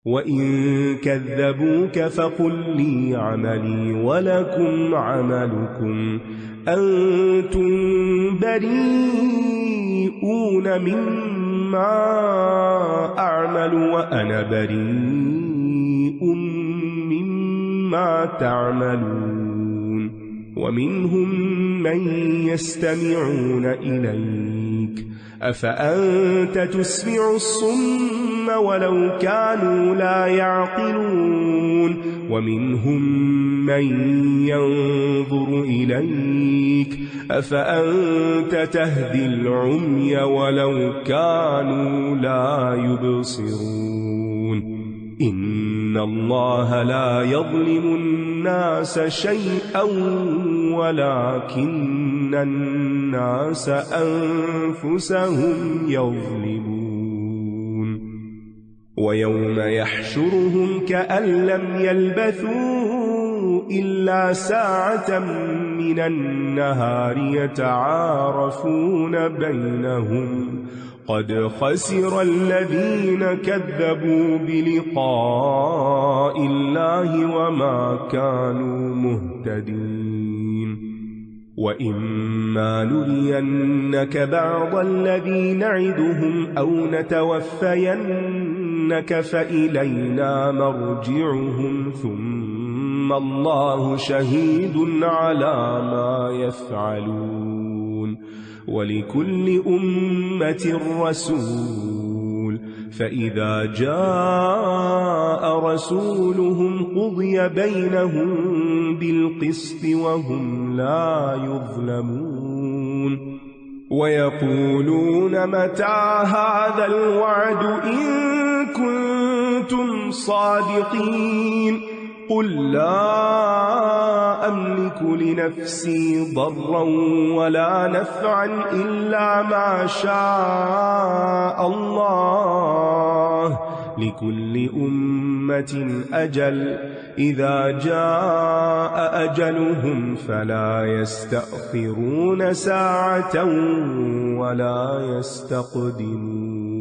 وإن كذبوك فقل لي عملي ولكم عملكم أنتم بريئون مما أعمل وأنا بريء مما تعملون. ومنهم من يستمعون إليك أفأنت تسمع الصم ولو كانوا لا يعقلون. ومنهم من ينظر إليك أفأنت تهدي العمي ولو كانوا لا يبصرون. إن الله لا يظلم الناس شيئا ولكن الناس أنفسهم يظلمون. ويوم يحشرهم كأن لم يلبثوا إلا ساعة من النهار يتعارفون بينهم قد خسر الذين كذبوا بلقاء الله وما كانوا مهتدين. وإما نرينك بعض الذي نعدهم أو نتوفينك فإلينا مرجعهم ثم الله شهيد على ما يفعلون. ولكل أمة رسول فإذا جاء رسولهم قضي بينهم بالقسط وهم لا يظلمون. ويقولون متى هذا الوعد إن كنتم صادقين قل لا أملك لنفسي ضرا ولا نفعا إلا ما شاء الله لكل أمة أجل إذا جاء أجلهم فلا يستأخرون ساعة ولا يستقدمون.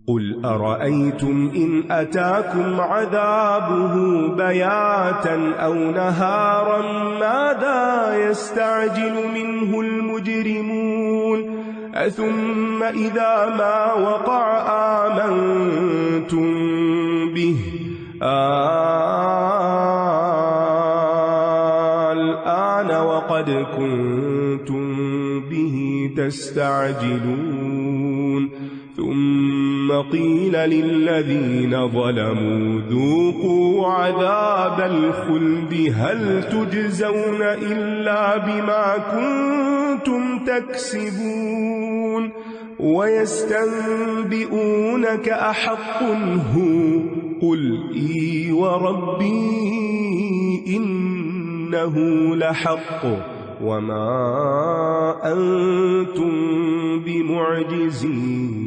قل أرأيتم إن أتاكم عذابه بياتا أو نهارا ماذا يستعجل منه المجرمون أثم إذا ما وقع آمنتم به الآن وقد كنتم به تستعجلون ثم قيل للذين ظلموا ذوقوا عذاب الخلد هل تجزون إلا بما كنتم تكسبون ويستنبئونك أحق هو قل إي وربي إنه لحق وما أنتم بمعجزين.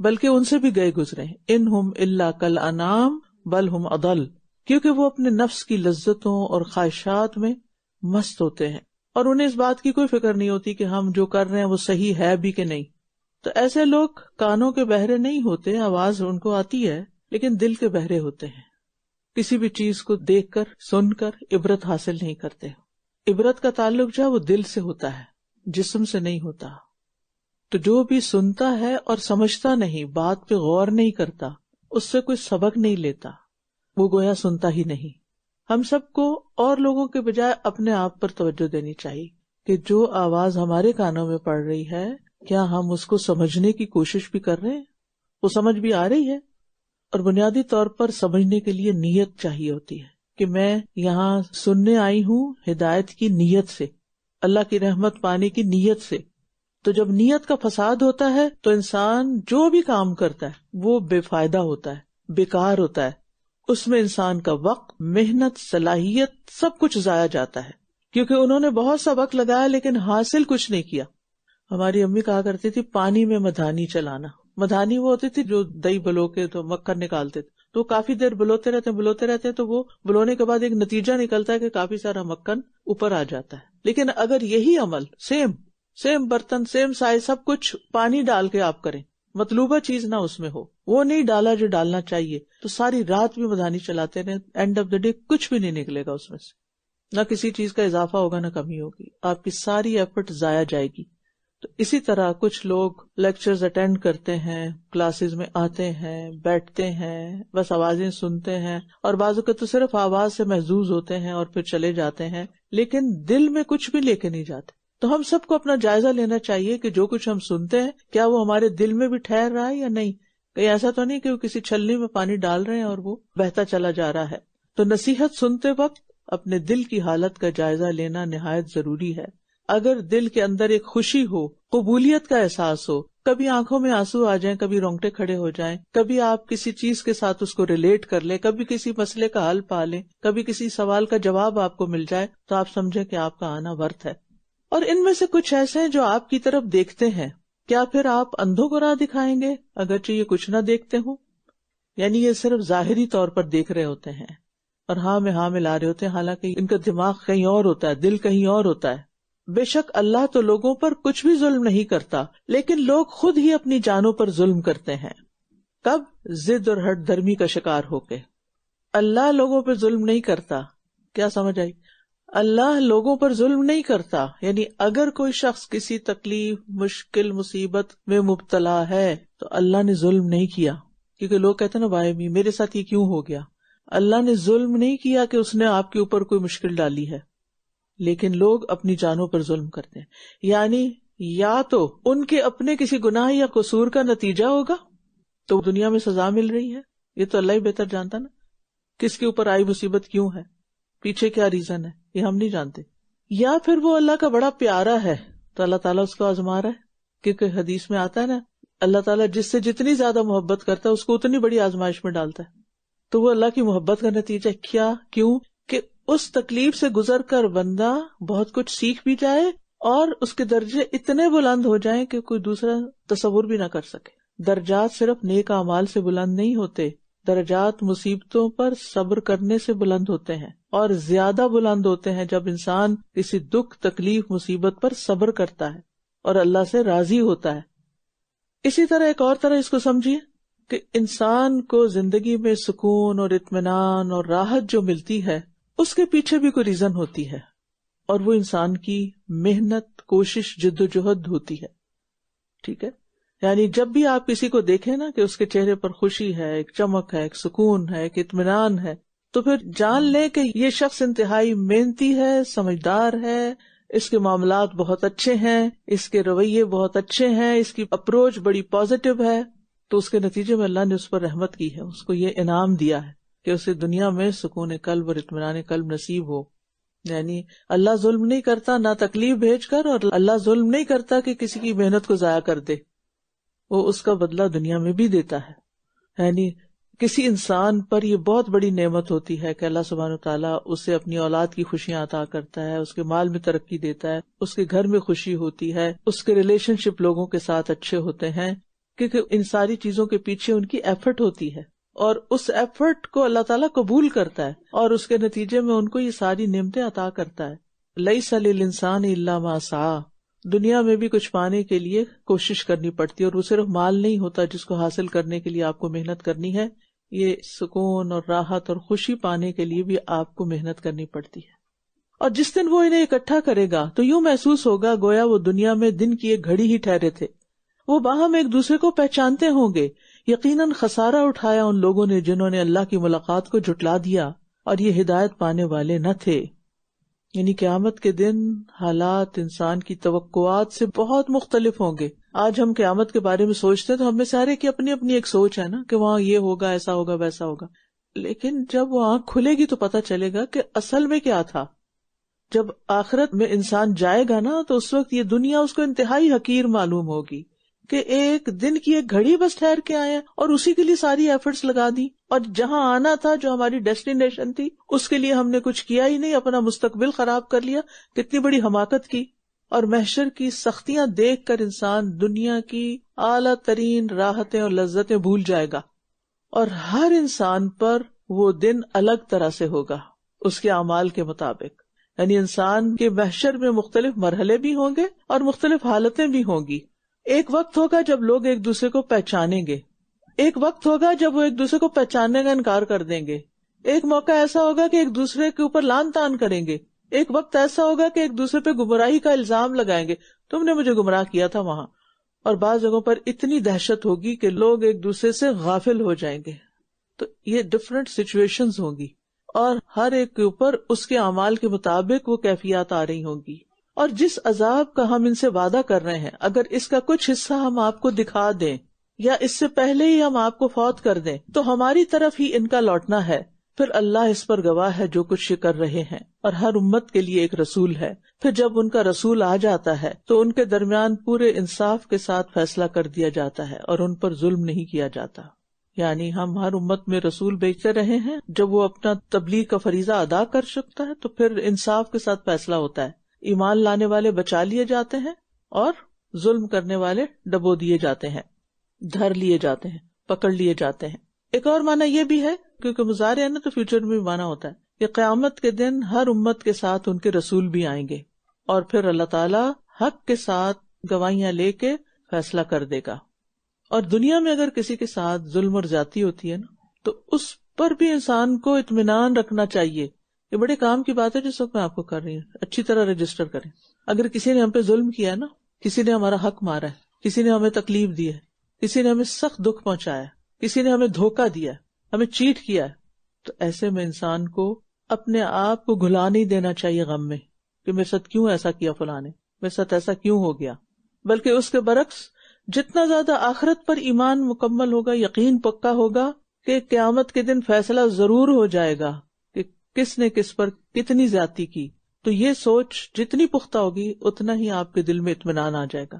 بلکہ ان سے بھی گئے گزرے ہیں. انہم الا کالانعام بل ہم اضل، کیونکہ وہ اپنے نفس کی لذتوں اور خواہشات میں مست ہوتے ہیں اور انہیں اس بات کی کوئی فکر نہیں ہوتی کہ ہم جو کر رہے ہیں وہ صحیح ہے بھی کہ نہیں. تو ایسے لوگ کانوں کے بہرے نہیں ہوتے، آواز ان کو آتی ہے لیکن دل کے بہرے ہوتے ہیں. کسی بھی چیز کو دیکھ کر سن کر عبرت حاصل نہیں کرتے. عبرت کا تعلق جو ہے وہ دل سے ہوتا ہے، جسم سے نہیں ہوتا. تو جو بھی سنتا ہے اور سمجھتا نہیں، بات پہ غور نہیں کرتا، اس سے کوئی سبق نہیں لیتا، وہ گویا سنتا ہی نہیں. ہم سب کو اور لوگوں کے بجائے اپنے آپ پر توجہ دینی چاہیے کہ جو آواز ہمارے کانوں میں پڑ رہی ہے کیا ہم اس کو سمجھنے کی کوشش بھی کر رہے ہیں؟ وہ سمجھ بھی آ رہی ہے؟ اور بنیادی طور پر سمجھنے کے لیے نیت چاہیے ہوتی ہے کہ میں یہاں سننے آئی ہوں ہدایت کی نیت سے، اللہ کی رحمت پانے کی نیت سے. تو جب نیت کا فساد ہوتا ہے تو انسان جو بھی کام کرتا ہے وہ بے فائدہ ہوتا ہے، بیکار ہوتا ہے. اس میں انسان کا وقت، محنت، صلاحیت سب کچھ ضائع جاتا ہے، کیونکہ انہوں نے بہت سا وقت لگایا لیکن حاصل کچھ نہیں کیا. ہماری امی کہا کرتی تھی پانی میں مدھانی چلانا. مدھانی وہ ہوتی تھی جو دہی بلو کے تو مکھن نکالتے تھے، تو کافی دیر بلوتے رہتے تو وہ بلونے کے بعد ایک نتیجہ نکلتا ہے کہ کافی سارا مکھن اوپر آ جاتا ہے. لیکن اگر یہی عمل سیم برتن، سیم سائز، سب کچھ پانی ڈال کے آپ کریں، مطلوبہ چیز نہ اس میں ہو، وہ نہیں ڈالا جو ڈالنا چاہیے، تو ساری رات بھی مدھانی چلاتے رہے، اینڈ آف دا ڈے کچھ بھی نہیں نکلے گا اس میں سے، نہ کسی چیز کا اضافہ ہوگا نہ کمی ہوگی، آپ کی ساری ایفرٹ ضائع جائے گی. تو اسی طرح کچھ لوگ لیکچرز اٹینڈ کرتے ہیں، کلاسز میں آتے ہیں، بیٹھتے ہیں، بس آوازیں سنتے ہیں، اور بعض اوقات تو صرف آواز سے محظوظ ہوتے ہیں اور پھر چلے جاتے ہیں، لیکن دل میں کچھ بھی لے کے نہیں جاتے. تو ہم سب کو اپنا جائزہ لینا چاہیے کہ جو کچھ ہم سنتے ہیں کیا وہ ہمارے دل میں بھی ٹھہر رہا ہے یا نہیں. کہیں ایسا تو نہیں کہ وہ کسی چھلنی میں پانی ڈال رہے ہیں اور وہ بہتا چلا جا رہا ہے. تو نصیحت سنتے وقت اپنے دل کی حالت کا جائزہ لینا نہایت ضروری ہے. اگر دل کے اندر ایک خوشی ہو، قبولیت کا احساس ہو، کبھی آنکھوں میں آنسو آ جائیں، کبھی رونگٹے کھڑے ہو جائیں، کبھی آپ کسی چیز کے ساتھ اس کو ریلیٹ کر لیں، کبھی کسی مسئلے کا حل پا لیں، کبھی کسی سوال کا جواب آپ کو مل جائے، تو آپ سمجھیں کہ آپ کا آنا ورتھ ہے. اور ان میں سے کچھ ایسے ہیں جو آپ کی طرف دیکھتے ہیں، کیا پھر آپ اندھوں کو راہ دکھائیں گے اگرچہ یہ کچھ نہ دیکھتے ہوں؟ یعنی یہ صرف ظاہری طور پر دیکھ رہے ہوتے ہیں اور ہاں میں ہاں ملا رہے ہوتے ہیں، حالانکہ ان کا دماغ کہیں اور ہوتا ہے، دل کہیں اور ہوتا ہے. بے شک اللہ تو لوگوں پر کچھ بھی ظلم نہیں کرتا، لیکن لوگ خود ہی اپنی جانوں پر ظلم کرتے ہیں. کب؟ ضد اور ہٹ دھرمی کا شکار ہو کے. اللہ لوگوں پر ظلم نہیں کرتا. کیا سمجھ آئی؟ اللہ لوگوں پر ظلم نہیں کرتا. یعنی اگر کوئی شخص کسی تکلیف، مشکل، مصیبت میں مبتلا ہے تو اللہ نے ظلم نہیں کیا. کیونکہ لوگ کہتے ہیں نا بھائی میرے ساتھ یہ کیوں ہو گیا. اللہ نے ظلم نہیں کیا کہ اس نے آپ کے اوپر کوئی مشکل ڈالی ہے، لیکن لوگ اپنی جانوں پر ظلم کرتے ہیں. یعنی یا تو ان کے اپنے کسی گناہ یا قصور کا نتیجہ ہوگا تو دنیا میں سزا مل رہی ہے، یہ تو اللہ ہی بہتر جانتا نا کس کے اوپر آئی مصیبت کیوں ہے، پیچھے کیا ریزن ہے، یہ ہم نہیں جانتے. یا پھر وہ اللہ کا بڑا پیارا ہے تو اللہ تعالیٰ اس کو آزما رہا ہے. کیونکہ حدیث میں آتا ہے نا اللہ تعالیٰ جس سے جتنی زیادہ محبت کرتا ہے اس کو اتنی بڑی آزمائش میں ڈالتا ہے. تو وہ اللہ کی محبت کا نتیجہ کیا، کیوں کہ اس تکلیف سے گزر کر بندہ بہت کچھ سیکھ بھی جائے اور اس کے درجے اتنے بلند ہو جائیں کہ کوئی دوسرا تصور بھی نہ کر سکے. درجات صرف نیک اعمال سے بلند نہیں ہوتے، درجات مصیبتوں پر صبر کرنے سے بلند ہوتے ہیں، اور زیادہ بلند ہوتے ہیں جب انسان کسی دکھ، تکلیف، مصیبت پر صبر کرتا ہے اور اللہ سے راضی ہوتا ہے. اسی طرح ایک اور طرح اس کو سمجھیے کہ انسان کو زندگی میں سکون اور اطمینان اور راحت جو ملتی ہے اس کے پیچھے بھی کوئی ریزن ہوتی ہے، اور وہ انسان کی محنت، کوشش، جد و جہد ہوتی ہے. ٹھیک ہے؟ یعنی جب بھی آپ کسی کو دیکھیں نا کہ اس کے چہرے پر خوشی ہے، ایک چمک ہے، ایک سکون ہے، ایک اطمینان ہے، تو پھر جان لیں کہ یہ شخص انتہائی محنتی ہے، سمجھدار ہے، اس کے معاملات بہت اچھے ہیں، اس کے رویے بہت اچھے ہیں، اس کی اپروچ بڑی پازیٹو ہے. تو اس کے نتیجے میں اللہ نے اس پر رحمت کی ہے، اس کو یہ انعام دیا ہے کہ اسے دنیا میں سکون قلب اور اطمینان قلب نصیب ہو. یعنی اللہ ظلم نہیں کرتا نہ تکلیف بھیج کر، اور اللہ ظلم نہیں کرتا کہ کسی کی محنت کو ضائع کر دے، وہ اس کا بدلہ دنیا میں بھی دیتا ہے. یعنی کسی انسان پر یہ بہت بڑی نعمت ہوتی ہے کہ اللہ سبحانہ وتعالیٰ اسے اپنی اولاد کی خوشیاں عطا کرتا ہے، اس کے مال میں ترقی دیتا ہے، اس کے گھر میں خوشی ہوتی ہے، اس کے ریلیشن شپ لوگوں کے ساتھ اچھے ہوتے ہیں. کیونکہ ان ساری چیزوں کے پیچھے ان کی ایفرٹ ہوتی ہے، اور اس ایفرٹ کو اللہ تعالیٰ قبول کرتا ہے اور اس کے نتیجے میں ان کو یہ ساری نعمتیں عطا کرتا ہے. لیس للانسان الا ما سعی، دنیا میں بھی کچھ پانے کے لیے کوشش کرنی پڑتی ہے، اور وہ صرف مال نہیں ہوتا جس کو حاصل کرنے کے لیے آپ کو محنت کرنی ہے، یہ سکون اور راحت اور خوشی پانے کے لیے بھی آپ کو محنت کرنی پڑتی ہے. اور جس دن وہ انہیں اکٹھا کرے گا تو یوں محسوس ہوگا گویا وہ دنیا میں دن کی ایک گھڑی ہی ٹھہرے تھے. وہ باہم ایک دوسرے کو پہچانتے ہوں گے. یقیناً خسارہ اٹھایا ان لوگوں نے جنہوں نے اللہ کی ملاقات کو جھٹلا دیا اور یہ ہدایت پانے والے نہ تھے. یعنی قیامت کے دن حالات انسان کی توقعات سے بہت مختلف ہوں گے. آج ہم قیامت کے بارے میں سوچتے ہیں تو ہمیں سارے کی اپنی اپنی ایک سوچ ہے نا کہ وہاں یہ ہوگا، ایسا ہوگا، ویسا ہوگا. لیکن جب وہ آنکھ کھلے گی تو پتہ چلے گا کہ اصل میں کیا تھا. جب آخرت میں انسان جائے گا نا تو اس وقت یہ دنیا اس کو انتہائی حقیر معلوم ہوگی کہ ایک دن کی ایک گھڑی بس ٹھہر کے آئے اور اسی کے لیے ساری ایفرٹس لگا دی، اور جہاں آنا تھا جو ہماری ڈیسٹینیشن تھی اس کے لیے ہم نے کچھ کیا ہی نہیں، اپنا مستقبل خراب کر لیا. کتنی بڑی حماقت کی. اور محشر کی سختیاں دیکھ کر انسان دنیا کی اعلیٰ ترین راحتیں اور لذتیں بھول جائے گا. اور ہر انسان پر وہ دن الگ طرح سے ہوگا اس کے اعمال کے مطابق. یعنی انسان کے محشر میں مختلف مرحلے بھی ہوں گے اور مختلف حالتیں بھی ہوں گی. ایک وقت ہوگا جب لوگ ایک دوسرے کو پہچانیں گے، ایک وقت ہوگا جب وہ ایک دوسرے کو پہچاننے کا انکار کر دیں گے، ایک موقع ایسا ہوگا کہ ایک دوسرے کے اوپر لعن طعن کریں گے، ایک وقت ایسا ہوگا کہ ایک دوسرے پہ گمراہی کا الزام لگائیں گے، تم نے مجھے گمراہ کیا تھا وہاں. اور بعض جگہوں پر اتنی دہشت ہوگی کہ لوگ ایک دوسرے سے غافل ہو جائیں گے. تو یہ ڈفرینٹ سچویشنز ہوں گی اور ہر ایک کے اوپر اس کے اعمال کے مطابق وہ کیفیات آ رہی ہوں گی. اور جس عذاب کا ہم ان سے وعدہ کر رہے ہیں اگر اس کا کچھ حصہ ہم آپ کو دکھا دیں یا اس سے پہلے ہی ہم آپ کو فوت کر دیں تو ہماری طرف ہی ان کا لوٹنا ہے، پھر اللہ اس پر گواہ ہے جو کچھ یہ کر رہے ہیں. اور ہر امت کے لیے ایک رسول ہے، پھر جب ان کا رسول آ جاتا ہے تو ان کے درمیان پورے انصاف کے ساتھ فیصلہ کر دیا جاتا ہے اور ان پر ظلم نہیں کیا جاتا. یعنی ہم ہر امت میں رسول بھیجتے رہے ہیں، جب وہ اپنا تبلیغ کا فریضہ ادا کر سکتا ہے تو پھر انصاف کے ساتھ فیصلہ ہوتا ہے. ایمان لانے والے بچا لیے جاتے ہیں اور ظلم کرنے والے ڈبو دیے جاتے ہیں، دھر لیے جاتے ہیں، پکڑ لیے جاتے ہیں. ایک اور معنی یہ بھی ہے کیونکہ مضارع ہے نا تو فیوچر میں بھی معنی ہوتا ہے کہ قیامت کے دن ہر امت کے ساتھ ان کے رسول بھی آئیں گے اور پھر اللہ تعالیٰ حق کے ساتھ گواہیاں لے کے فیصلہ کر دے گا. اور دنیا میں اگر کسی کے ساتھ ظلم اور زیادتی ہوتی ہے نا تو اس پر بھی انسان کو اطمینان رکھنا چاہیے. یہ بڑے کام کی بات ہے جس وقت میں آپ کو کر رہی ہوں، اچھی طرح رجسٹر کریں. اگر کسی نے ہم پہ ظلم کیا نا، کسی نے ہمارا حق مارا ہے، کسی نے ہمیں تکلیف دی ہے، کسی نے ہمیں سخت دکھ پہنچایا ہے، کسی نے ہمیں دھوکہ دیا ہے، ہمیں چیٹ کیا ہے، تو ایسے میں انسان کو اپنے آپ کو گھلا نہیں دینا چاہیے غم میں کہ میرے ساتھ کیوں ایسا کیا فلاں نے، میرے ساتھ ایسا کیوں ہو گیا. بلکہ اس کے برعکس جتنا زیادہ آخرت پر ایمان مکمل ہوگا، یقین پکا ہوگا کہ قیامت کے دن فیصلہ ضرور ہو جائے گا کہ کس نے کس پر کتنی زیادتی کی، تو یہ سوچ جتنی پختہ ہوگی اتنا ہی آپ کے دل میں اطمینان آ جائے گا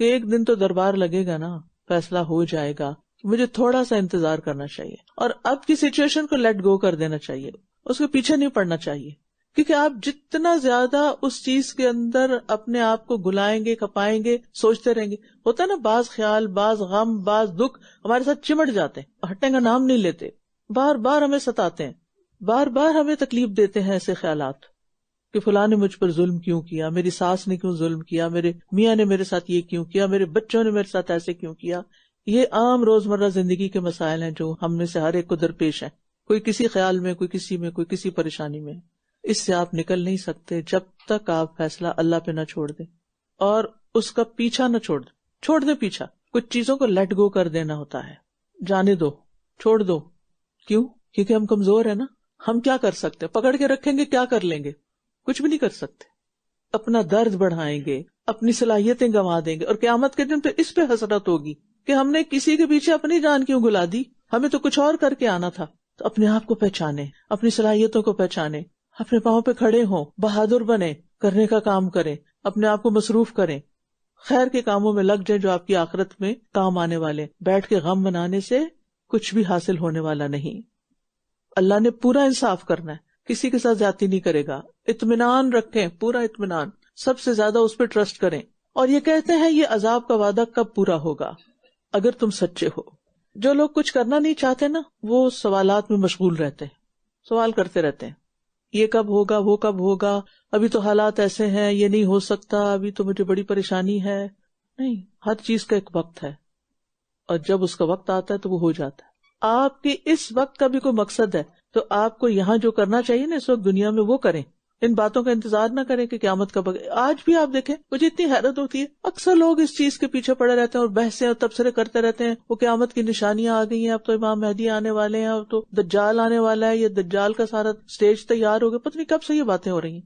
کہ ایک دن تو دربار لگے گا نا، فیصلہ ہو جائے گا، مجھے تھوڑا سا انتظار کرنا چاہیے اور اب کی سچویشن کو لیٹ گو کر دینا چاہیے، اس کے پیچھے نہیں پڑنا چاہیے. کیونکہ آپ جتنا زیادہ اس چیز کے اندر اپنے آپ کو گلائیں گے، کھپائیں گے، سوچتے رہیں گے، ہوتا ہے نا بعض خیال، بعض غم، بعض دکھ ہمارے ساتھ چمٹ جاتے ہیں، ہٹنے کا نام نہیں لیتے، بار بار ہمیں ستاتے ہیں، بار بار ہمیں تکلیف دیتے ہیں ایسے خیالات کہ فلاں نے مجھ پر ظلم کیوں کیا، میری ساس نے کیوں ظلم کیا، میرے میاں نے میرے ساتھ یہ کیوں کیا، میرے بچوں نے میرے ساتھ ایسے کیوں کیا. یہ عام روزمرہ زندگی کے مسائل ہیں جو ہم میں سے ہر ایک کو درپیش ہیں، کوئی کسی خیال میں، کوئی کسی میں، کوئی کسی پریشانی میں. اس سے آپ نکل نہیں سکتے جب تک آپ فیصلہ اللہ پہ نہ چھوڑ دیں اور اس کا پیچھا نہ چھوڑ دیں پیچھا. کچھ چیزوں کو لیٹ گو کر دینا ہوتا ہے، جانے دو، چھوڑ دو. کیوں؟ کیونکہ ہم کمزور ہیں نا. ہم کیا کر سکتے؟ پکڑ کے رکھیں گے کیا کر لیں گے؟ کچھ بھی نہیں کر سکتے. اپنا درد بڑھائیں گے، اپنی صلاحیتیں گنوا دیں گے اور قیامت کے دن پہ اس پہ حسرت ہوگی کہ ہم نے کسی کے پیچھے اپنی جان کیوں گلا دی، ہمیں تو کچھ اور کر کے آنا تھا. تو اپنے آپ کو پہچانے، اپنی صلاحیتوں کو پہچانے، اپنے پاؤں پہ کھڑے ہوں، بہادر بنے، کرنے کا کام کریں، اپنے آپ کو مصروف کریں، خیر کے کاموں میں لگ جائیں جو آپ کی آخرت میں کام آنے والے. بیٹھ کے غم منانے سے کچھ بھی حاصل ہونے والا نہیں. اللہ نے پورا انصاف کرنا ہے، کسی کے ساتھ زیادتی نہیں کرے گا. اطمینان رکھیں، پورا اطمینان، سب سے زیادہ اس پہ ٹرسٹ کریں. اور یہ کہتے ہیں یہ عذاب کا وعدہ کب پورا ہوگا؟ اگر تم سچے ہو. جو لوگ کچھ کرنا نہیں چاہتے نا، وہ سوالات میں مشغول رہتے ہیں، سوال کرتے رہتے ہیں، یہ کب ہوگا، وہ کب ہوگا، ابھی تو حالات ایسے ہیں، یہ نہیں ہو سکتا، ابھی تو مجھے بڑی پریشانی ہے. نہیں، ہر چیز کا ایک وقت ہے، اور جب اس کا وقت آتا ہے تو وہ ہو جاتا ہے. آپ کے اس وقت کا بھی کوئی مقصد ہے تو آپ کو یہاں جو کرنا چاہیے نا اس وقت دنیا میں، وہ کریں. ان باتوں کا انتظار نہ کریں کہ قیامت کب. آج بھی آپ دیکھیں، مجھے اتنی حیرت ہوتی ہے، اکثر لوگ اس چیز کے پیچھے پڑے رہتے ہیں اور بحثیں اور تبصرے کرتے رہتے ہیں، وہ قیامت کی نشانیاں آ گئی ہیں، اب تو امام مہدی آنے والے ہیں، اب تو دجال آنے والا ہے، یہ دجال کا سارا سٹیج تیار ہو گیا. پتہ نہیں کب سے یہ باتیں ہو رہی ہیں.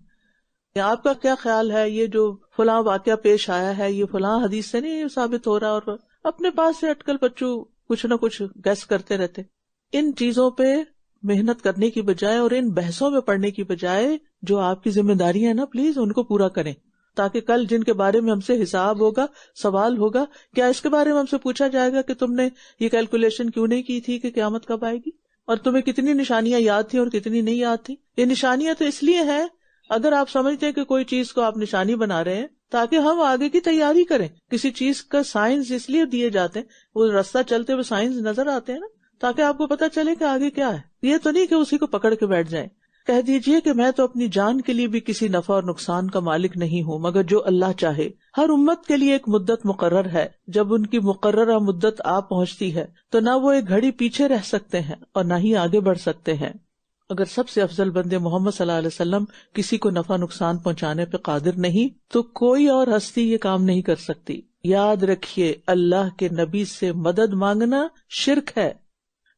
آپ کا کیا خیال ہے، یہ جو فلاں واقعہ پیش آیا ہے، یہ فلاں حدیث سے نہیں ثابت ہو رہا، اور اپنے پاس سے اٹکل پچو کچھ نہ کچھ گیس کرتے رہتے. ان چیزوں پہ محنت کرنے کی بجائے اور ان بحثوں میں پڑھنے کی بجائے جو آپ کی ذمہ داری ہے نا، پلیز ان کو پورا کریں، تاکہ کل جن کے بارے میں ہم سے حساب ہوگا، سوال ہوگا، کیا اس کے بارے میں ہم سے پوچھا جائے گا کہ تم نے یہ کیلکولیشن کیوں نہیں کی تھی کہ قیامت کب آئے گی، اور تمہیں کتنی نشانیاں یاد تھیں اور کتنی نہیں یاد تھی. یہ نشانیاں تو اس لیے ہیں، اگر آپ سمجھتے ہیں کہ کوئی چیز کو آپ نشانی بنا رہے ہیں تاکہ ہم آگے کی تیاری کریں. کسی چیز کا سائنس اس لیے دیے جاتے ہیں، وہ راستہ چلتے ہوئے سائنس نظر آتے ہیں نا، تاکہ آپ کو پتا چلے کہ آگے کیا ہے. یہ تو نہیں کہ اسی کو پکڑ کے بیٹھ جائیں. کہہ دیجئے کہ میں تو اپنی جان کے لیے بھی کسی نفع اور نقصان کا مالک نہیں ہوں مگر جو اللہ چاہے. ہر امت کے لیے ایک مدت مقرر ہے، جب ان کی مقررہ مدت آ پہنچتی ہے تو نہ وہ ایک گھڑی پیچھے رہ سکتے ہیں اور نہ ہی آگے بڑھ سکتے ہیں. اگر سب سے افضل بندے محمد صلی اللہ علیہ وسلم کسی کو نفع نقصان پہنچانے پہ قادر نہیں تو کوئی اور ہستی یہ کام نہیں کر سکتی. یاد رکھیے، اللہ کے نبی سے مدد مانگنا شرک ہے.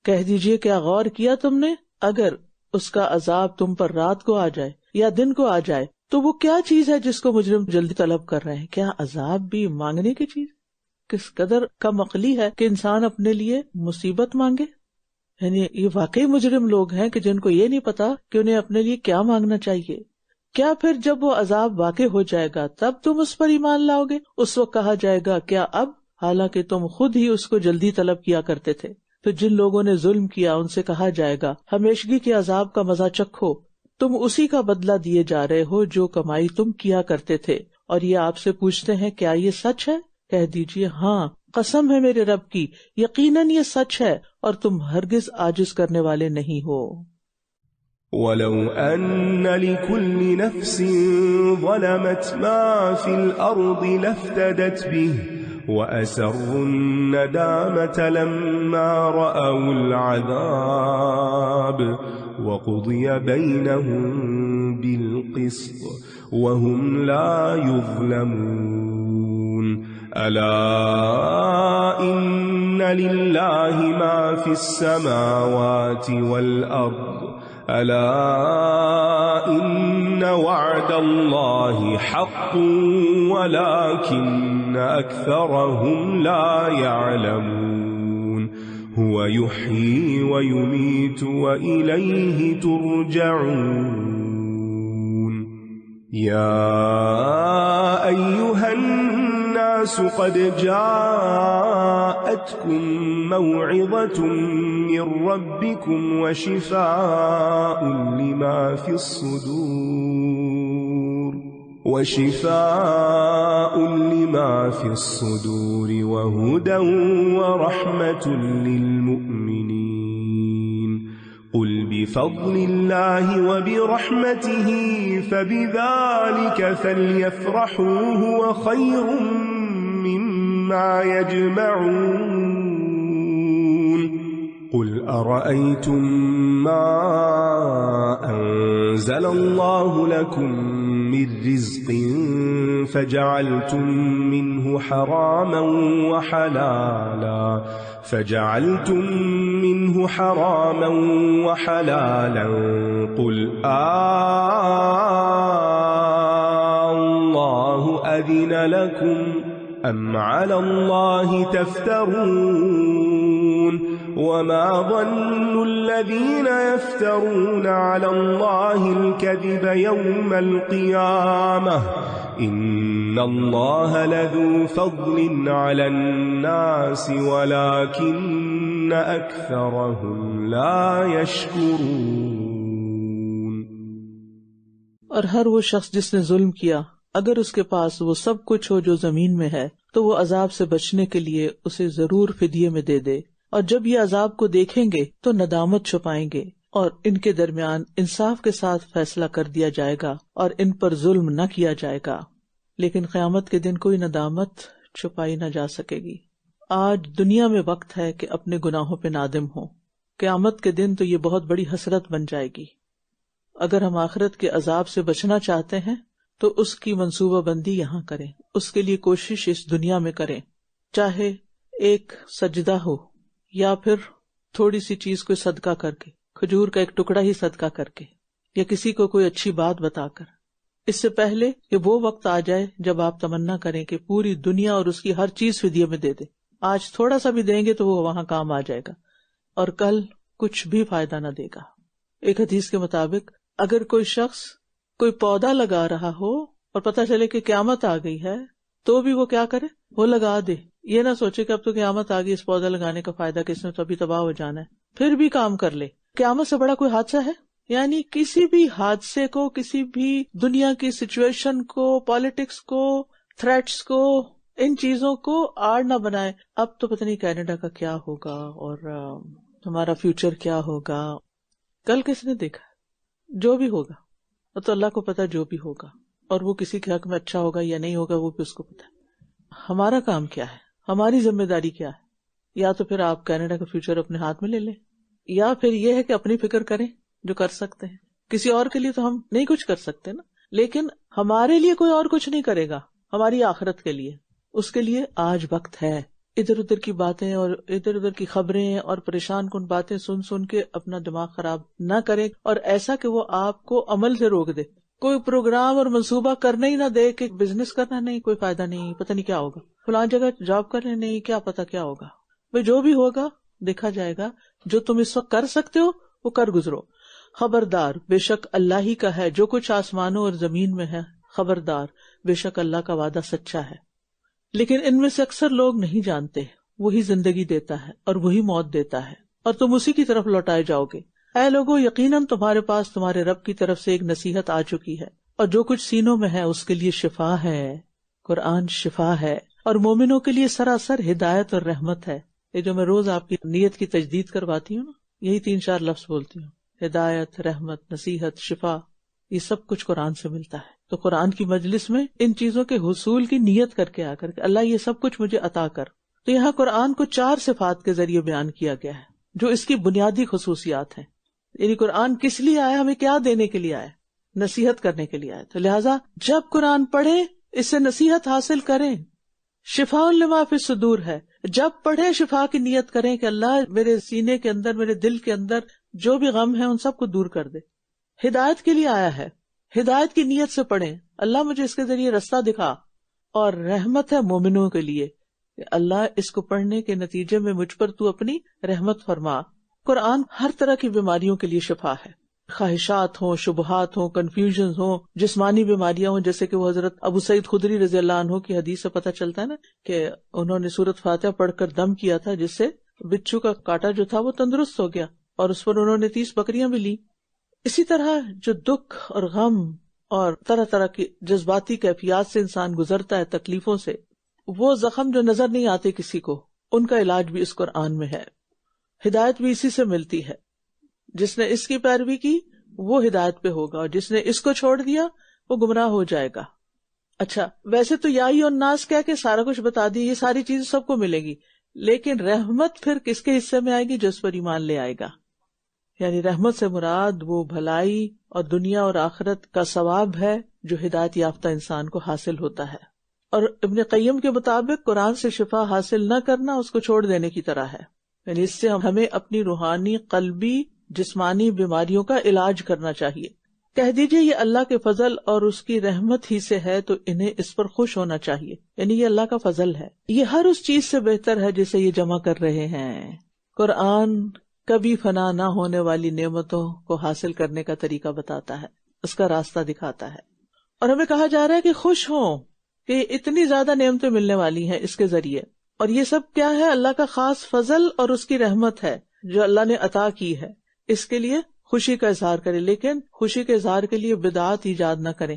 کہہ دیجئے کیا غور کیا تم نے، اگر اس کا عذاب تم پر رات کو آ جائے یا دن کو آ جائے تو وہ کیا چیز ہے جس کو مجرم جلدی طلب کر رہے ہیں؟ کیا عذاب بھی مانگنے کی چیز؟ کس قدر کم عقلی ہے کہ انسان اپنے لیے مصیبت مانگے. یعنی یہ واقعی مجرم لوگ ہیں کہ جن کو یہ نہیں پتا کہ انہیں اپنے لیے کیا مانگنا چاہیے. کیا پھر جب وہ عذاب واقع ہو جائے گا تب تم اس پر ایمان لاؤ گے؟ اس وقت کہا جائے گا کیا اب، حالانکہ تم خود ہی اس کو جلدی طلب کیا کرتے تھے. پھر جن لوگوں نے ظلم کیا ان سے کہا جائے گا ہمیشگی کے عذاب کا مزہ چکھو، تم اسی کا بدلہ دیے جا رہے ہو جو کمائی تم کیا کرتے تھے. اور یہ آپ سے پوچھتے ہیں کیا یہ سچ ہے؟ کہہ دیجئے ہاں، قسم ہے میرے رب کی، یقیناً یہ سچ ہے اور تم ہرگز عاجز کرنے والے نہیں ہو. وَلَوْ أَنَّ لِكُلِّ نَفْسٍ ظَلَمَتْ مَا فِي الْأَرْضِ لَافْتَدَتْ بِهِ وَأَسَرُّوا النَّدَامَةَ لَمَّا رَأَوُا الْعَذَابَ وَقُضِيَ بَيْنَهُم بِالْقِسْطِ وَهُمْ لَا يُظْلَمُونَ. أَلَا إِنَّ لِلَّهِ مَا فِي السَّمَاوَاتِ وَالْأَرْضِ أَلَا إِنَّ وَعْدَ اللَّهِ حَقٌّ وَلَكِنَّ أَكْثَرَهُمْ لَا يَعْلَمُونَ. هُوَ يُحْيِي وَيُمِيتُ وَإِلَيْهِ تُرْجَعُونَ. يَا أَيُّهَا النَّاسُ قَدْ جَاءَتْكُمْ مَوْعِظَةٌ مِّن رَّبِّكُمْ وَشِفَاءٌ لِّمَا فِي الصُّدُورِ وَهُدًى وَرَحْمَةٌ لِّلْمُؤْمِنِينَ. قُلْ بِفَضْلِ اللَّهِ وَبِرَحْمَتِهِ فَبِذَلِكَ فَلْيَفْرَحُوا هُوَ خَيْرٌ مِّمَّا يَجْمَعُونَ. قُلْ أَرَأَيْتُم مَّا أَنزَلَ اللَّهُ لَكُم مِّن رِّزْقٍ فَجَعَلْتُم مِّنْهُ حَرَامًا وَحَلَالًا قُلْ اللَّهُ أَذِنَ لَكُمْ أَمْ عَلَى اللَّهِ تَفْتَرُونَ. وَمَا ظَنُّ الَّذِينَ يَفْتَرُونَ عَلَى اللَّهِ الْكَذِبَ يَوْمَ الْقِيَامَةِ إِنَّ اللَّهَ لَذُو فَضْلٍ عَلَى النَّاسِ وَلَكِنَّ أَكْثَرَهُمْ لَا يَشْكُرُونَ. اور ہر وہ شخص جس نے ظلم کیا اگر اس کے پاس وہ سب کچھ ہو جو زمین میں ہے تو وہ عذاب سے بچنے کے لیے اسے ضرور فدیے میں دے دے، اور جب یہ عذاب کو دیکھیں گے تو ندامت چھپائیں گے، اور ان کے درمیان انصاف کے ساتھ فیصلہ کر دیا جائے گا اور ان پر ظلم نہ کیا جائے گا، لیکن قیامت کے دن کوئی ندامت چھپائی نہ جا سکے گی۔ آج دنیا میں وقت ہے کہ اپنے گناہوں پہ نادم ہوں، قیامت کے دن تو یہ بہت بڑی حسرت بن جائے گی۔ اگر ہم آخرت کے عذاب سے بچنا چاہتے ہیں تو اس کی منصوبہ بندی یہاں کریں، اس کے لیے کوشش اس دنیا میں کریں، چاہے ایک سجدہ ہو یا پھر تھوڑی سی چیز کو صدقہ کر کے، کھجور کا ایک ٹکڑا ہی صدقہ کر کے، یا کسی کو کوئی اچھی بات بتا کر، اس سے پہلے کہ وہ وقت آ جائے جب آپ تمنا کریں کہ پوری دنیا اور اس کی ہر چیز فدیے میں دے دے۔ آج تھوڑا سا بھی دیں گے تو وہ وہاں کام آ جائے گا، اور کل کچھ بھی فائدہ نہ دے گا۔ ایک حدیث کے مطابق اگر کوئی شخص کوئی پودا لگا رہا ہو اور پتہ چلے کہ قیامت آ گئی ہے تو بھی وہ کیا کرے، وہ لگا دے، یہ نہ سوچے کہ اب تو قیامت آ گئی، اس پودا لگانے کا فائدہ کس نے، تو ابھی تباہ ہو جانا ہے، پھر بھی کام کر لے۔ قیامت سے بڑا کوئی حادثہ ہے؟ یعنی کسی بھی حادثے کو، کسی بھی دنیا کی سچویشن کو، پالیٹکس کو، تھریٹس کو، ان چیزوں کو آڑ نہ بنائے۔ اب تو پتہ نہیں کینیڈا کا کیا ہوگا اور ہمارا فیوچر کیا ہوگا، کل کس نے دیکھا؟ جو بھی ہوگا وہ تو اللہ کو پتا، جو بھی ہوگا، اور وہ کسی کے حق میں اچھا ہوگا یا نہیں ہوگا وہ بھی اس کو پتا ہے۔ ہمارا کام کیا ہے، ہماری ذمہ داری کیا ہے؟ یا تو پھر آپ کینیڈا کا فیوچر اپنے ہاتھ میں لے لیں، یا پھر یہ ہے کہ اپنی فکر کریں جو کر سکتے ہیں۔ کسی اور کے لیے تو ہم نہیں کچھ کر سکتے نا، لیکن ہمارے لیے کوئی اور کچھ نہیں کرے گا، ہماری آخرت کے لیے، اس کے لیے آج وقت ہے۔ ادھر ادھر کی باتیں اور ادھر ادھر کی خبریں اور پریشان کن باتیں سن سن کے اپنا دماغ خراب نہ کریں، اور ایسا کہ وہ آپ کو عمل سے روک دے۔ کوئی پروگرام اور منصوبہ کرنے ہی نہ دے کہ بزنس کرنا، نہیں کوئی فائدہ نہیں، پتہ نہیں کیا ہوگا، فلاں جگہ جاب کرنے، نہیں کیا پتہ کیا ہوگا۔ بھئی جو بھی ہوگا دیکھا جائے گا، جو تم اس وقت کر سکتے ہو وہ کر گزرو۔ خبردار، بے شک اللہ ہی کا ہے جو کچھ آسمانوں اور زمین میں ہے، خبردار، بے شک اللہ کا وعدہ سچا ہے۔ لیکن ان میں سے اکثر لوگ نہیں جانتے، وہی زندگی دیتا ہے اور وہی موت دیتا ہے، اور تم اسی کی طرف لوٹائے جاؤ گے۔ اے لوگو، یقیناً تمہارے پاس تمہارے رب کی طرف سے ایک نصیحت آ چکی ہے، اور جو کچھ سینوں میں ہے اس کے لیے شفا ہے، قرآن شفا ہے، اور مومنوں کے لیے سراسر ہدایت اور رحمت ہے۔ یہ جو میں روز آپ کی نیت کی تجدید کرواتی ہوں نا، یہی 3-4 لفظ بولتی ہوں، ہدایت، رحمت، نصیحت، شفا، یہ سب کچھ قرآن سے ملتا ہے۔ تو قرآن کی مجلس میں ان چیزوں کے حصول کی نیت کر کے آ کر کے اللہ یہ سب کچھ مجھے عطا کر۔ تو یہاں قرآن کو 4 صفات کے ذریعے بیان کیا گیا ہے جو اس کی بنیادی خصوصیات ہیں۔ یعنی قرآن کس لیے آیا، ہمیں کیا دینے کے لیے آیا؟ نصیحت کرنے کے لیے آیا۔ تو لہٰذا جب قرآن پڑھیں اس سے نصیحت حاصل کریں، شفاء لما فی الصدور ہے، جب پڑھیں شفا کی نیت کریں کہ اللہ میرے سینے کے اندر، میرے دل کے اندر جو بھی غم ہے ان سب کو دور کر دے۔ ہدایت کے لیے آیا ہے، ہدایت کی نیت سے پڑھیں، اللہ مجھے اس کے ذریعے رستہ دکھا، اور رحمت ہے مومنوں کے لیے کہ اللہ اس کو پڑھنے کے نتیجے میں مجھ پر تو اپنی رحمت فرما۔ قرآن ہر طرح کی بیماریوں کے لیے شفا ہے، خواہشات ہوں، شبہات ہوں، کنفیوژن ہوں، جسمانی بیماریاں ہوں، جیسے کہ وہ حضرت ابو سعید خدری رضی اللہ عنہ کی حدیث سے پتہ چلتا ہے نا کہ انہوں نے سورۃ فاتحہ پڑھ کر دم کیا تھا، جس سے بچھو کا کاٹا جو تھا وہ تندرست ہو گیا، اور اس پر انہوں نے 30 بکریاں بھی لی۔ اسی طرح جو دکھ اور غم اور طرح طرح کی جذباتی کیفیات سے انسان گزرتا ہے، تکلیفوں سے، وہ زخم جو نظر نہیں آتے کسی کو، ان کا علاج بھی اس قرآن میں ہے۔ ہدایت بھی اسی سے ملتی ہے، جس نے اس کی پیروی کی وہ ہدایت پہ ہوگا، اور جس نے اس کو چھوڑ دیا وہ گمراہ ہو جائے گا۔ اچھا، ویسے تو یا ایھا الناس کہہ کے سارا کچھ بتا دی، یہ ساری چیزیں سب کو ملے گی، لیکن رحمت پھر کس کے حصے میں آئے گی؟ جو اس پر ایمان لے آئے گا۔ یعنی رحمت سے مراد وہ بھلائی اور دنیا اور آخرت کا ثواب ہے جو ہدایت یافتہ انسان کو حاصل ہوتا ہے۔ اور ابن قیم کے مطابق قرآن سے شفا حاصل نہ کرنا اس کو چھوڑ دینے کی طرح ہے، یعنی اس سے ہمیں اپنی روحانی، قلبی، جسمانی بیماریوں کا علاج کرنا چاہیے۔ کہہ دیجئے یہ اللہ کے فضل اور اس کی رحمت ہی سے ہے تو انہیں اس پر خوش ہونا چاہیے، یعنی یہ اللہ کا فضل ہے، یہ ہر اس چیز سے بہتر ہے جسے یہ جمع کر رہے ہیں۔ قرآن کبھی فنا نہ ہونے والی نعمتوں کو حاصل کرنے کا طریقہ بتاتا ہے، اس کا راستہ دکھاتا ہے، اور ہمیں کہا جا رہا ہے کہ خوش ہوں کہ اتنی زیادہ نعمتیں ملنے والی ہیں اس کے ذریعے، اور یہ سب کیا ہے؟ اللہ کا خاص فضل اور اس کی رحمت ہے جو اللہ نے عطا کی ہے، اس کے لیے خوشی کا اظہار کرے، لیکن خوشی کے اظہار کے لیے بدعات ایجاد نہ کریں۔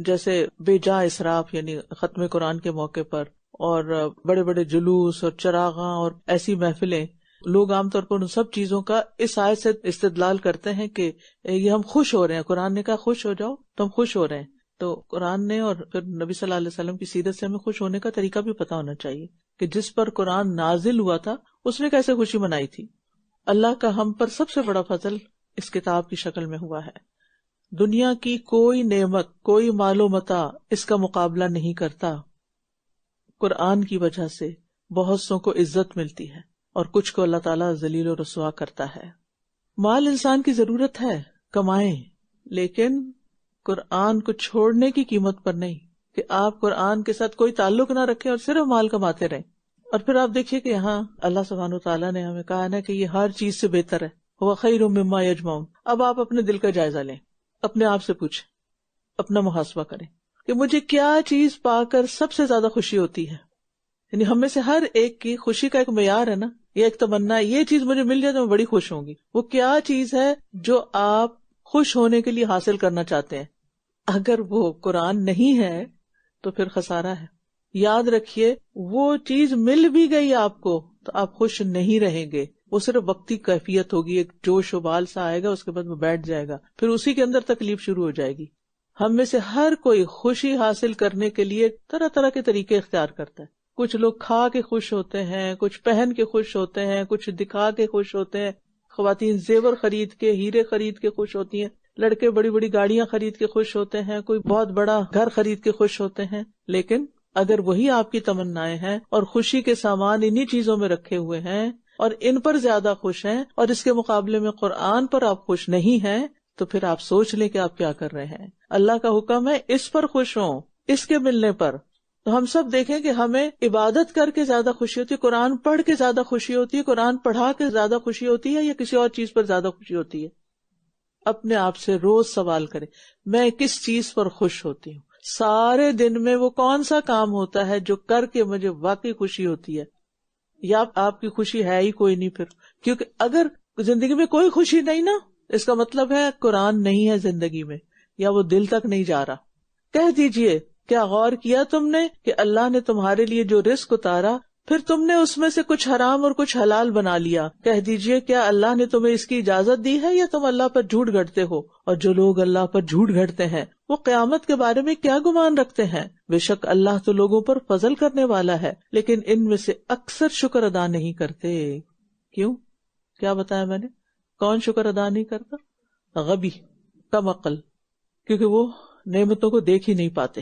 جیسے بے جا اسراف یعنی ختم قرآن کے موقع پر اور بڑے بڑے جلوس اور چراغاں اور ایسی محفلیں، لوگ عام طور پر ان سب چیزوں کا اس آیت سے استدلال کرتے ہیں کہ یہ ہم خوش ہو رہے ہیں، قرآن نے کہا خوش ہو جاؤ تو ہم خوش ہو رہے ہیں. تو قرآن نے اور پھر نبی صلی اللہ علیہ وسلم کی سیرت سے ہمیں خوش ہونے کا طریقہ بھی پتہ ہونا چاہیے کہ جس پر قرآن نازل ہوا تھا اس نے کیسے خوشی منائی تھی. اللہ کا ہم پر سب سے بڑا فضل اس کتاب کی شکل میں ہوا ہے. دنیا کی کوئی نعمت، کوئی مال و متاع اس کا مقابلہ نہیں کرتا. قرآن کی وجہ سے بہت سو کو عزت ملتی ہے اور کچھ کو اللہ تعالیٰ ذلیل و رسوا کرتا ہے. مال انسان کی ضرورت ہے، کمائیں، لیکن قرآن کو چھوڑنے کی قیمت پر نہیں کہ آپ قرآن کے ساتھ کوئی تعلق نہ رکھیں اور صرف مال کماتے رہیں. اور پھر آپ دیکھیے کہ یہاں اللہ سبحانہ وتعالیٰ نے ہمیں کہا نا کہ یہ ہر چیز سے بہتر ہے، وہ خیر مما یجمعون. اب آپ اپنے دل کا جائزہ لیں، اپنے آپ سے پوچھیں، اپنا محاسبہ کریں کہ مجھے کیا چیز پا کر سب سے زیادہ خوشی ہوتی ہے. یعنی ہم میں سے ہر ایک کی خوشی کا ایک معیار ہے نا، یہ ایک تمنا ہے، یہ چیز مجھے مل جائے تو میں بڑی خوش ہوں گی. وہ کیا چیز ہے جو آپ خوش ہونے کے لیے حاصل کرنا چاہتے ہیں؟ اگر وہ قرآن نہیں ہے تو پھر خسارہ ہے. یاد رکھیے وہ چیز مل بھی گئی آپ کو تو آپ خوش نہیں رہیں گے، وہ صرف وقتی کیفیت ہوگی، ایک جوش و بال سا آئے گا، اس کے بعد وہ بیٹھ جائے گا، پھر اسی کے اندر تکلیف شروع ہو جائے گی. ہم میں سے ہر کوئی خوشی حاصل کرنے کے لیے طرح طرح کے طریقے اختیار کرتا ہے. کچھ لوگ کھا کے خوش ہوتے ہیں، کچھ پہن کے خوش ہوتے ہیں، کچھ دکھا کے خوش ہوتے ہیں. خواتین زیور خرید کے، ہیرے خرید کے خوش ہوتی ہیں، لڑکے بڑی بڑی گاڑیاں خرید کے خوش ہوتے ہیں، کوئی بہت بڑا گھر خرید کے خوش ہوتے ہیں. لیکن اگر وہی آپ کی تمنائیں ہیں اور خوشی کے سامان انہی چیزوں میں رکھے ہوئے ہیں اور ان پر زیادہ خوش ہیں اور اس کے مقابلے میں قرآن پر آپ خوش نہیں ہیں، تو پھر آپ سوچ لیں کہ آپ کیا کر رہے ہیں. اللہ کا حکم ہے اس پر خوش ہوں، اس کے ملنے پر. تو ہم سب دیکھیں کہ ہمیں عبادت کر کے زیادہ خوشی ہوتی ہے، قرآن پڑھ کے زیادہ خوشی ہوتی ہے، قرآن پڑھا کے زیادہ خوشی ہوتی ہے، یا کسی اور چیز پر زیادہ خوشی ہوتی ہے. اپنے آپ سے روز سوال کریں، میں کس چیز پر خوش ہوتی ہوں؟ سارے دن میں وہ کون سا کام ہوتا ہے جو کر کے مجھے واقعی خوشی ہوتی ہے؟ یا آپ کی خوشی ہے ہی کوئی نہیں پھر. کیونکہ اگر زندگی میں کوئی خوشی نہیں نا، اس کا مطلب ہے قرآن نہیں ہے زندگی میں، یا وہ دل تک نہیں جا رہا. کہہ دیجئے، کیا غور کیا تم نے کہ اللہ نے تمہارے لیے جو رزق اتارا پھر تم نے اس میں سے کچھ حرام اور کچھ حلال بنا لیا؟ کہہ دیجئے، کیا اللہ نے تمہیں اس کی اجازت دی ہے یا تم اللہ پر جھوٹ گھڑتے ہو؟ اور جو لوگ اللہ پر جھوٹ گھڑتے ہیں وہ قیامت کے بارے میں کیا گمان رکھتے ہیں؟ بے شک اللہ تو لوگوں پر فضل کرنے والا ہے، لیکن ان میں سے اکثر شکر ادا نہیں کرتے. کیوں؟ کیا بتایا میں نے؟ کون شکر ادا نہیں کرتا؟ غبی، کم عقل، کیونکہ وہ نعمتوں کو دیکھ ہی نہیں پاتے.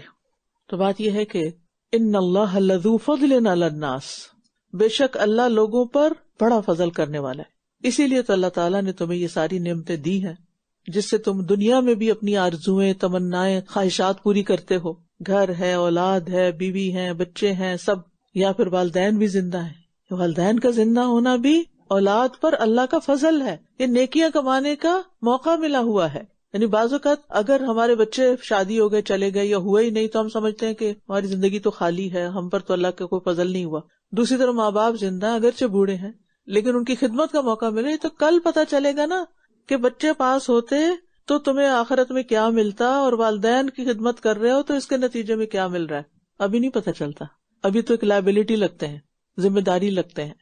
تو بات یہ ہے کہ ان اللہ لذو فضل علی الناس، بے شک اللہ لوگوں پر بڑا فضل کرنے والا ہے. اسی لیے تو اللہ تعالیٰ نے تمہیں یہ ساری نعمتیں دی ہیں جس سے تم دنیا میں بھی اپنی آرزویں، تمنائیں، خواہشات پوری کرتے ہو. گھر ہے، اولاد ہے، بیوی ہیں، بچے ہیں، سب. یا پھر والدین بھی زندہ ہیں. والدین کا زندہ ہونا بھی اولاد پر اللہ کا فضل ہے. یہ نیکیاں کمانے کا موقع ملا ہوا ہے. یعنی بعض اوقات اگر ہمارے بچے شادی ہو گئے، چلے گئے، یا ہوئے ہی نہیں، تو ہم سمجھتے ہیں کہ ہماری زندگی تو خالی ہے، ہم پر تو اللہ کا کوئی فضل نہیں ہوا. دوسری طرف ماں باپ زندہ ہیں، اگرچہ بوڑھے ہیں، لیکن ان کی خدمت کا موقع ملے تو کل پتہ چلے گا نا کہ بچے پاس ہوتے تو تمہیں آخرت میں کیا ملتا، اور والدین کی خدمت کر رہے ہو تو اس کے نتیجے میں کیا مل رہا ہے. ابھی نہیں پتہ چلتا، ابھی تو ایک لائبلٹی لگتے ہیں، ذمہ داری لگتے ہیں.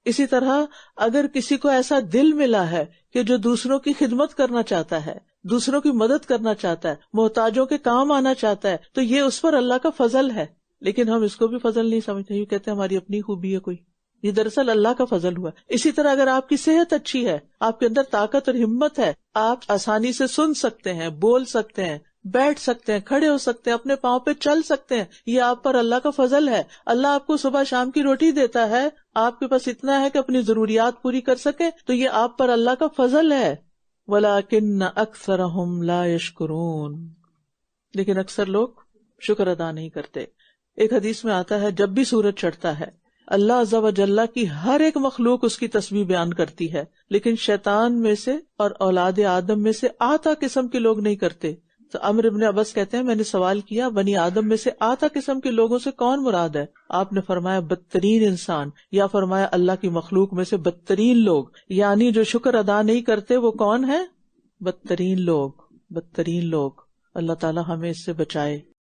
اسی طرح اگر کسی کو ایسا دل ملا ہے کہ جو دوسروں کی خدمت کرنا چاہتا ہے، دوسروں کی مدد کرنا چاہتا ہے، محتاجوں کے کام آنا چاہتا ہے، تو یہ اس پر اللہ کا فضل ہے. لیکن ہم اس کو بھی فضل نہیں سمجھتے، یہ کہتے ہیں ہماری اپنی خوبی ہے کوئی. یہ دراصل اللہ کا فضل ہوا. اسی طرح اگر آپ کی صحت اچھی ہے، آپ کے اندر طاقت اور ہمت ہے، آپ آسانی سے سن سکتے ہیں، بول سکتے ہیں، بیٹھ سکتے ہیں، کھڑے ہو سکتے ہیں، اپنے پاؤں پہ چل سکتے ہیں، یہ آپ پر اللہ کا فضل ہے. اللہ آپ کو صبح شام کی روٹی دیتا ہے، آپ کے پاس اتنا ہے کہ اپنی ضروریات پوری کر سکیں، تو یہ آپ پر اللہ کا فضل ہے. وَلَكِنَّ أَكْثَرَهُمْ لَا يَشْكُرُونَ، لیکن اکثر لوگ شکر ادا نہیں کرتے. ایک حدیث میں آتا ہے جب بھی سورج چڑھتا ہے اللہ عز و جل کی ہر ایک مخلوق اس کی تسبیح بیان کرتی ہے، لیکن شیطان میں سے اور اولاد آدم میں سے آتا قسم کے لوگ نہیں کرتے. تو عمرو بن عبس کہتے ہیں میں نے سوال کیا بنی آدم میں سے آتا قسم کے لوگوں سے کون مراد ہے؟ آپ نے فرمایا بدترین انسان، یا فرمایا اللہ کی مخلوق میں سے بدترین لوگ. یعنی جو شکر ادا نہیں کرتے وہ کون ہے؟ بدترین لوگ، بدترین لوگ. اللہ تعالی ہمیں اس سے بچائے.